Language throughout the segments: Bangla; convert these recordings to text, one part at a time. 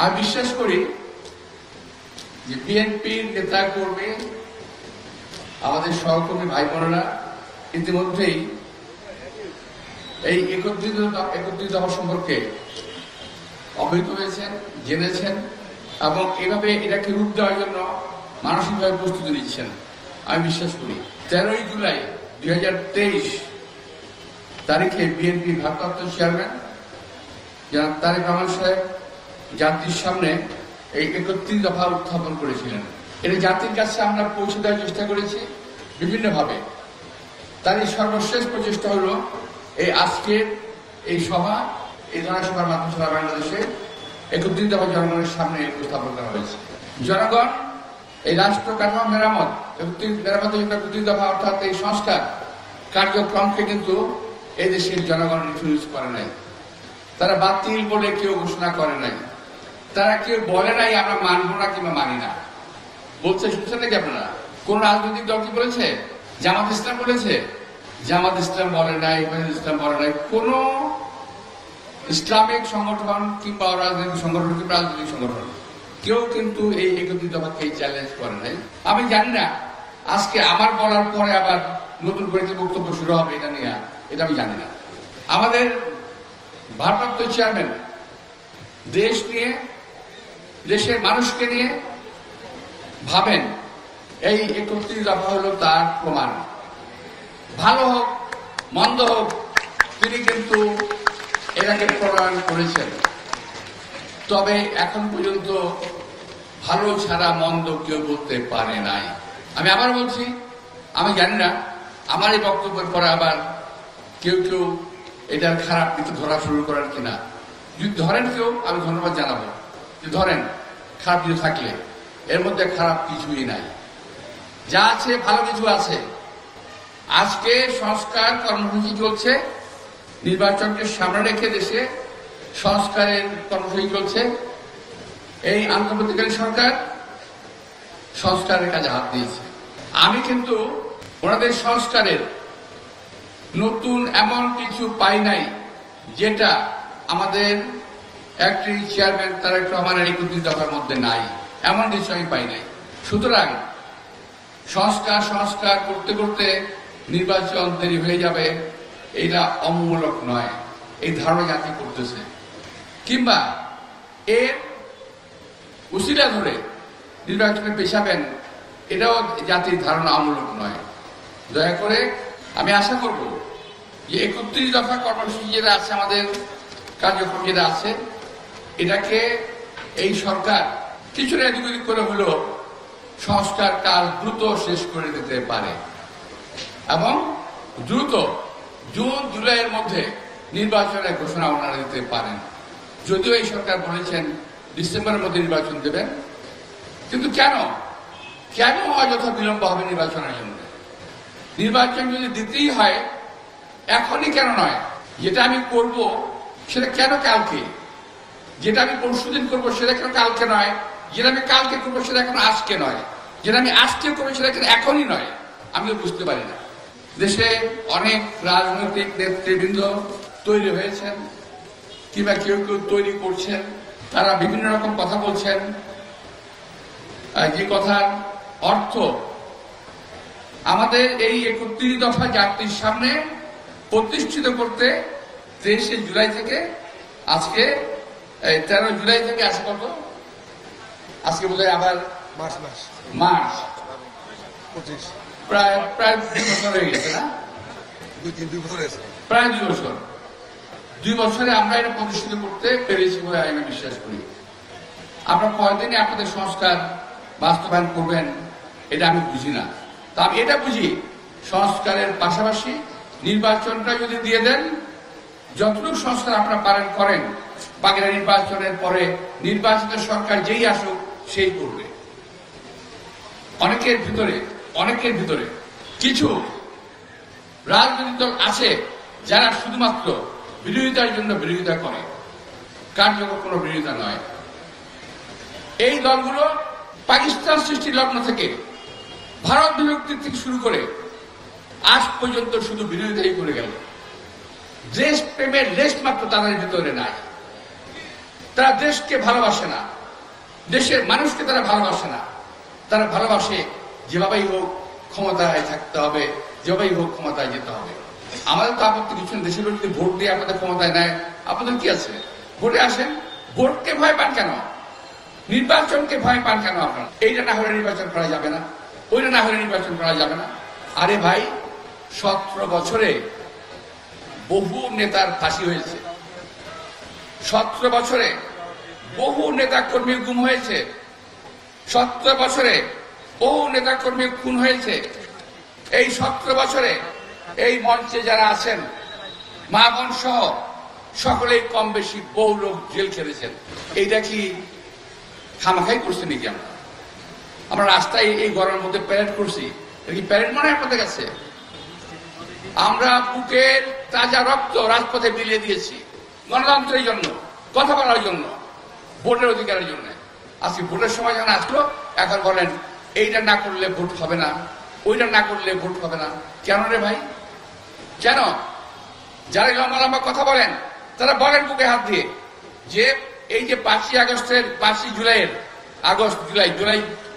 আমি বিশ্বাস করি যে বিএনপির নেতা কর্মী, আমাদের সহকর্মী ভাই বোনেরা ইতিমধ্যেই এই একত্রিত হওয়া সম্পর্কে অবহিত হয়েছেন, জেনেছেন এবং এভাবে এটাকে রূপ দেওয়ার জন্য মানসিকভাবে প্রস্তুতি নিচ্ছেন। আমি বিশ্বাস করি 13ই জুলাই 2023 তারিখে বিএনপি ভারপ্রাপ্ত চেয়ারম্যান জনাব তারেক রহমান সাহেব জাতির সামনে এই 31 দফা উত্থাপন করেছিলেন। এটা জাতির কাছে আমরা পৌঁছে দেওয়ার চেষ্টা করেছি বিভিন্নভাবে। তার এই সর্বশেষ প্রচেষ্টা হল এই আজকের এই সভা, এই জনসভার মাধ্যমে সারা বাংলাদেশে 31 দফা জনগণের সামনে উপস্থাপন করা হয়েছে। জনগণ এই রাষ্ট্র কাঠামো মেরামত 31 দফা অর্থাৎ এই সংস্কার কার্যক্রমকে কিন্তু এই দেশের জনগণ ইন্ট্রোডিউস করে নাই। তারা বাতিল বলে কেউ ঘোষণা করে নাই, তারা কেউ বলে নাই আমরা মানবো না কিংবা মানি না। বলছে, শুনছেন নাকি আপনারা? কোন রাজনৈতিক দল কি বলেছে? জামাত ইসলাম বলেছে? জামাত ইসলাম বলে নাই, ইসলাম বলে নাই। কোন ইসলামিক সংগঠন কিংবা রাজনৈতিক সংগঠন কিংবা রাজনৈতিক সংগঠন কেউ কিন্তু এই 31 দফাকে চ্যালেঞ্জ করে নাই। আমি জানি না আজকে আমার বলার পরে আবার নতুন করে যে বক্তব্য শুরু হবে এটা নিয়ে, এটা আমি জানি না। আমাদের ভারপ্রাপ্ত চেয়ারম্যান দেশ নিয়ে, দেশের মানুষকে নিয়ে ভাবেন, এই 31 দফা হলো তার প্রমাণ। ভালো হোক মন্দ হোক, তিনি কিন্তু এটাকে প্রণয়ন করেছেন। তবে এখন পর্যন্ত ভালো ছাড়া মন্দ কেউ বলতে পারে নাই। আমি আবার বলছি, আমি জানি না আমার এই বক্তব্যের পরে আবার কেউ কেউ এটার খারাপ কিছু ধরা শুরু করার কিনা। যদি ধরেন কেউ, আমি ধন্যবাদ জানাবো যে ধরেন, খারাপ কিছু থাকলে এর মধ্যে খারাপ কিছুই নাই, যা আছে ভালো কিছু আছে। আজকে সংস্কার কর্মসূচি চলছে, নির্বাচনকে সামনে রেখে দেশে সংস্কারের কর্মসূচি চলছে। এই আন্তর্বর্তীকালীন সরকার সংস্কারের কাজে হাত দিয়েছে। আমি কিন্তু ওনাদের সংস্কারের নতুন এমন কিছু পাই নাই যেটা আমাদের একটি চেয়ারম্যান তারেক রহমানের 31 দফার মধ্যে নাই, এমন কিছু আমি পাই নাই। সুতরাং সংস্কার করতে করতে নির্বাচন দেরি হয়ে যাবে, এটা অমূলক নয়, এই ধারণা জাতি করতেছে। কিংবা এর উসিলা ধরে নির্বাচনে পেছাবেন, এটাও জাতির ধারণা অমূলক নয়। দয়া করে আমি আশা করব যে 31 দফা কর্মসূচি যেটা আছে, আমাদের কার্যক্রম যেটা আছে, এটাকে এই সরকার কিছুটা এদিক ওদিক করে হলেও সংস্কার কাজ দ্রুত শেষ করে দিতে পারে এবং দ্রুত জুন জুলাইয়ের মধ্যে নির্বাচনের ঘোষণা ওনারা দিতে পারেন। যদিও এই সরকার বলেছেন ডিসেম্বরের মধ্যে নির্বাচন দেবেন, কিন্তু কেন অযথা বিলম্ব হবে নির্বাচনের জন্য? নির্বাচন যদি দিতেই হয় এখনই কেন নয়? যেটা আমি করব সেটা কেন কালকে? যেটা আমি পরশুদিন করবো সেটা কেন কালকে নয়? যেটা আমি কালকে করবো সেটা এখন আজকে নয়? যেটা আমি আজকে করবো সেটা কেন এখনই নয়? আমি তো বুঝতে পারি না। দেশে অনেক রাজনৈতিক নেতৃবৃন্দ তৈরি হয়েছেন কিংবা কেউ কেউ তৈরি করছেন, তারা বিভিন্ন রকম কথা বলছেন, যে কথার অর্থ আমাদের এই 31 দফা জাতির সামনে প্রতিষ্ঠিত করতে 23 জুলাই থেকে আজকে 13 জুলাই থেকে আজকে কত? আজকে বোধহয় আবার মার্চ 25, প্রায় 2 বছর হয়ে গেছে না? প্রায় 2 বছর। 2 বছরে আমরা এটা প্রতিষ্ঠিত করতে পেরেছি বলে আমি বিশ্বাস করি। আপনারা কয়দিনে আপনাদের সংস্কার বাস্তবায়ন করবেন এটা আমি বুঝি না। তা আমি এটা বুঝি, সংস্কারের পাশাপাশি নির্বাচনটা যদি দিয়ে দেন, যতটুকু সংস্কার আপনারা পারেন করেন, বাকিরা নির্বাচনের পরে নির্বাচিত সরকার যেই আসুক সেই করবে। অনেকের ভিতরে কিছু রাজনৈতিক দল আছে যারা শুধুমাত্র বিরোধিতার জন্য বিরোধিতা করে, কার্যকর কোনো বিরোধিতা নয়। এই দলগুলো পাকিস্তান সৃষ্টির লগ্ন থেকে, ভারত বিভক্তির থেকে শুরু করে আজ পর্যন্ত শুধু বিরোধিতাই করে গেল। দেশ প্রেমের লেশ মাত্র তাদের ভিতরে নাই। তারা দেশকে ভালোবাসে না, দেশের মানুষকে তারা ভালোবাসে না। তারা ভালোবাসে যেভাবেই হোক ক্ষমতায় থাকতে হবে, যেভাবেই হোক ক্ষমতায় যেতে হবে। আমাদের তো আপত্তি কিছু নেই, দেশের লোক যদি ভোট দিয়ে আপনাদের ক্ষমতায় নেয় আপনাদের কি আছে? ভোটে আসেন। ভোটকে ভয় পান কেন? নির্বাচনকে ভয় পান কেন আপনারা? এইটা না হলে নির্বাচন করা যাবে না, ওইটা না হলে নির্বাচন করা যাবে না। আরে ভাই, 17 বছরে বহু নেতার ফাঁসি হয়েছে, 17 বছরে বহু নেতা কর্মীর গুম হয়েছে, 17 বছরে বহু নেতা কর্মীর খুন হয়েছে। এই 17 বছরে এই মঞ্চে যারা আছেন মা বোন সহ সকলেই কম বেশি বহু লোক জেল খেটেছেন। এইটা কি খামাখাই করছে নাকি? আমরা রাস্তায় এই গরমের মধ্যে প্যারেড করছি, এটা কি প্যারেড মনে হয় আপনাদের কাছে? আমরা বুকের তাজা রক্ত রাজপথে বিলিয়ে দিয়েছি গণতন্ত্রের জন্য, কথা বলার জন্য, ভোটের অধিকারের জন্য। আজকে ভোটের সময় যখন আসলো এখন বলেন এইটা না করলে ভোট হবে না, ওইটা না করলে ভোট হবে না। কেন রে ভাই, কেন? যারা লম্বা লম্বা কথা বলেন তারা বলেন বুকে হাত দিয়ে যে এই যে 5ই আগস্টের 5ই জুলাইয়ের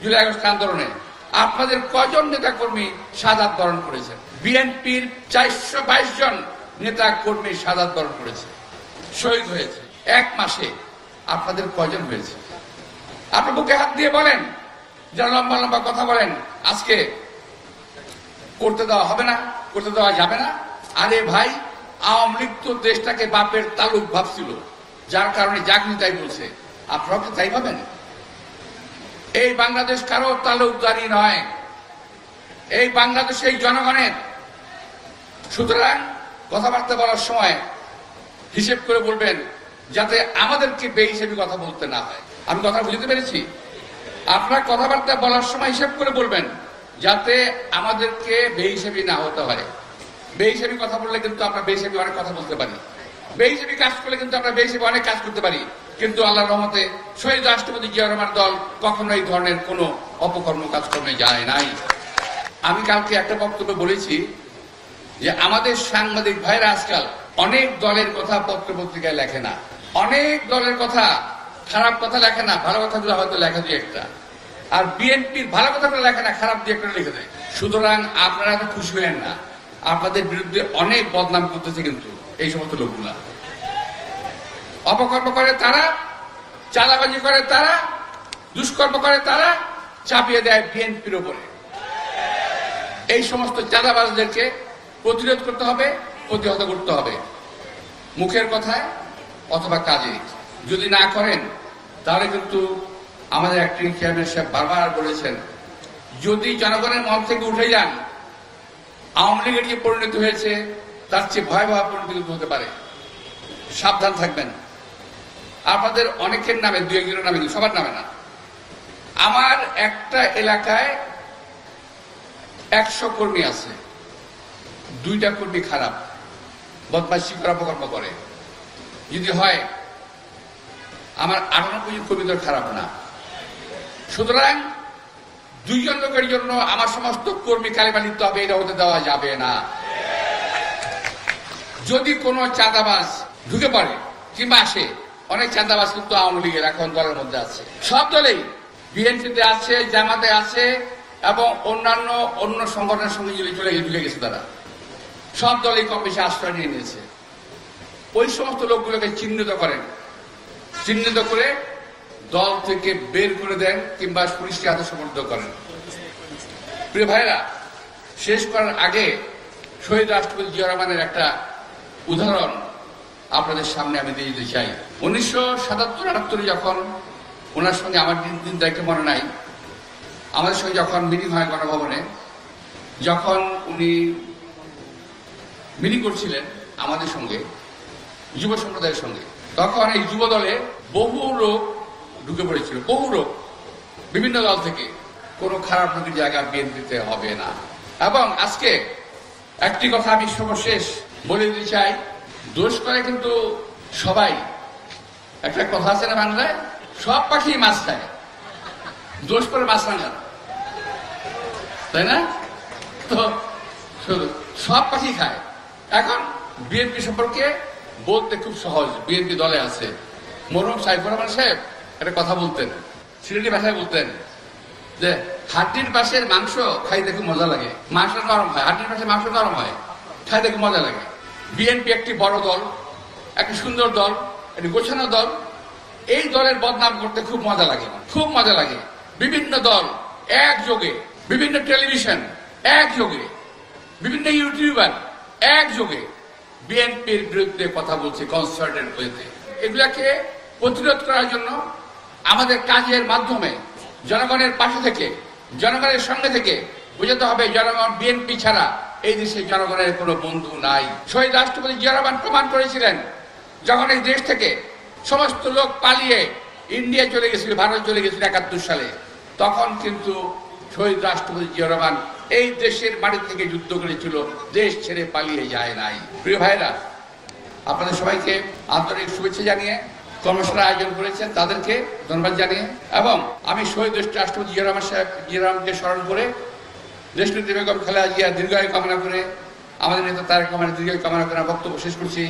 জুলাই আগস্ট আন্দোলনে আপনাদের কজন নেতা কর্মী শাহাদাত বরণ করেছেন? বিএনপির 422 জন নেতা কর্মী শাহাদাত বরণ করেছে, শহীদ হয়েছে। 1 মাসে আপনাদের কজন হয়েছে? আপনি বুকে হাত দিয়ে বলেন, যারা লম্বা লম্বা কথা বলেন আজকে করতে দেওয়া হবে না, করতে দেওয়া যাবে না। আরে ভাই, আওয়ামী লীগ তো দেশটাকে বাপের তালুক ভাবছিল, যার কারণে যাকনি তাই বলছে। আপনারাও কি তাই ভাবেন? এই বাংলাদেশ কারো তালুকদারি নয়, এই বাংলাদেশ এই জনগণের। সুতরাং কথাবার্তা বলার সময় হিসেব করে বলবেন, যাতে আমাদেরকে বেহিসেবি কথা বলতে না হয়। আমি কথা বুঝতে পেরেছি? আপনার কথাবার্তা বলার সময় হিসেব করে বলবেন, যাতে আমাদেরকে বেহিসেবি না হতে হয়। বেহিসেবি কথা বললে কিন্তু আমরা বেহিসেবি অনেক কথা বলতে পারি, বেহিসেবি কাজ করলে কিন্তু আমরা বেহিসেবি অনেক কাজ করতে পারি। কিন্তু আল্লাহর রহমতে শহীদ রাষ্ট্রপতি জিয়া রহমানের দল কখনো এই ধরনের কোনো অপকর্ম কাজকর্মে যায় নাই। আমি কালকে একটা বক্তব্য বলেছি যে আমাদের সাংবাদিক ভাইরা আজকাল অনেক দলের কথা পত্র পত্রিকায় লেখে না, অনেক দলের কথা, খারাপ কথা লেখে না, ভালো কথাগুলো হয়তো লেখা দিয়ে একটা, আর বিএনপির ভালো কথাগুলো লেখে না, খারাপ দিয়ে একটা লিখে দেয়। সুতরাং আপনারা তো খুশি হবেন না, আপনাদের বিরুদ্ধে অনেক বদনাম করতেছে কিন্তু এই সমস্ত লোকগুলা। অপকর্ম করে তারা, চাঁদাবাজি করে তারা, দুষ্কর্ম করে তারা, চাপিয়ে দেয় বিএনপির উপরে। এই সমস্ত চাঁদাবাজদেরকে প্রতিরোধ করতে হবে, প্রতিহত করতে হবে, মুখের কথায় অথবা কাজে। যদি না করেন তাহলে কিন্তু আমাদের অ্যাক্টিং চেয়ারম্যান সাহেব বারবার বলেছেন, যদি জনগণের মন থেকে উঠে যান, আওয়ামী লীগের যে পরিণতি হয়েছে তার চেয়ে ভয়াবহ পরিণতি হতে পারে। সাবধান থাকবেন। আপনাদের অনেকের নামে, 2-1 নামে, সবার নামে না, আমার একটা এলাকায় 100 কর্মী আছে, 2টা কর্মী খারাপ, বদমাইশি করে, অপকর্ম করে। যদি হয় আমার 98 কর্মী তো খারাপ না। সুতরাং 2 জন লোকের জন্য আমার সমস্ত কর্মী কালিমা লিখতে হবে, এটা হতে দেওয়া যাবে না। যদি কোনো চাঁদাবাজ ঢুকে পড়ে কিংবা আসে, অনেক চাঁদাবাজ কিন্তু আওয়ামী লীগের এখন দলের মধ্যে আছে, সব দলেই, বিএনপিতে আছে, জামাতে আছে এবং অন্য সংগঠনের সঙ্গে ঢুকে গেছে। তারা সব দলেই কম বেশি আশ্রয় নিয়ে নিয়েছে। ওই সমস্ত লোকগুলোকে চিহ্নিত করেন, চিহ্নিত করে দল থেকে বের করে দেন কিংবা পুলিশকে হাতে সমর্থ করেন। প্রিয় ভাইরা, শেষ করার আগে শহীদ রাষ্ট্রপতি জিয়া রহমানের একটা উদাহরণ আপনাদের সামনে আমি দিয়ে দিতে চাই। 1977-78 যখন ওনার সঙ্গে আমার দিন তারিখে মনে নাই, আমাদের সঙ্গে যখন মিটিং হয় গণভবনে, যখন উনি মিটিং করছিলেন আমাদের সঙ্গে, যুব সম্প্রদায়ের সঙ্গে, তখন এই যুব দলে বহু লোক ঢুকে পড়েছিল, বহু লোক বিভিন্ন দল থেকে। কোনো খারাপ লোকের জায়গা বিএনপিতে হবে না। এবং আজকে একটি কথা আমি সর্বশেষ বলে দিতে চাই, দোষ করে কিন্তু সবাই। একটা কথা আছে না বাংলায়, সব পাখি মাছ খায়, দোষ করে মাছ না, তাই না? তো সব পাখি খায়। এখন বিএনপি সম্পর্কে বলতে খুব সহজ, বিএনপি দলে আছে, মরহুম সাইফুর রহমান সাহেব একটা কথা বলতেন, সিলেটি ভাষায় বলতেন যে হাড্ডির পাশের মাংস খাইতে খুব মজা লাগে, মাংস নরম হয়, হাড্ডির পাশে মাংস নরম হয়, খাইতে খুব মজা লাগে। বিএনপি একটি বড় দল, একটি সুন্দর দল, একটি গোছানো দল। এই দলের বদনাম করতে খুব মজা লাগে, খুব মজা লাগে। বিভিন্ন দল একযোগে, বিভিন্ন টেলিভিশন একযোগে, বিভিন্ন ইউটিউবার একযোগে বিএনপির বিরুদ্ধে কথা বলছে কনসার্টেড ওয়েতে। এগুলাকে প্রতিরোধ করার জন্য আমাদের কাজের মাধ্যমে জনগণের পাশে থেকে, জনগণের সঙ্গে থেকে বুঝাতে হবে জনগণ বিএনপি ছাড়া এই দেশে জনগণের কোনো বন্ধু নাই। শহীদ রাষ্ট্রপতি জিয়া রহমান প্রমাণ করেছিলেন, যখন এই দেশ থেকে সমস্ত লোক পালিয়ে ইন্ডিয়া চলে গেছিল, ভারত চলে গেছিল 71 সালে, তখন কিন্তু শহীদ রাষ্ট্রপতি জিয়া রহমান এই দেশের মাটি থেকে যুদ্ধ করেছিল, দেশ ছেড়ে পালিয়ে যায় নাই। প্রিয় ভাইরা, আপনাদের সবাইকে আন্তরিক শুভেচ্ছা জানিয়ে কর্মশালা আয়োজন করেছেন তাদেরকে ধন্যবাদ জানিয়ে, এবং আমি শহীদ রাষ্ট্রপতি জিয়া রহমানকে স্মরণ করে, দেশনেত্রী বেগম খালেদা জিয়ার দীর্ঘায়ু কামনা করে, আমাদের নেতা তারেক রহমানের দীর্ঘায়ু কামনা করে বক্তব্য শেষ করছি।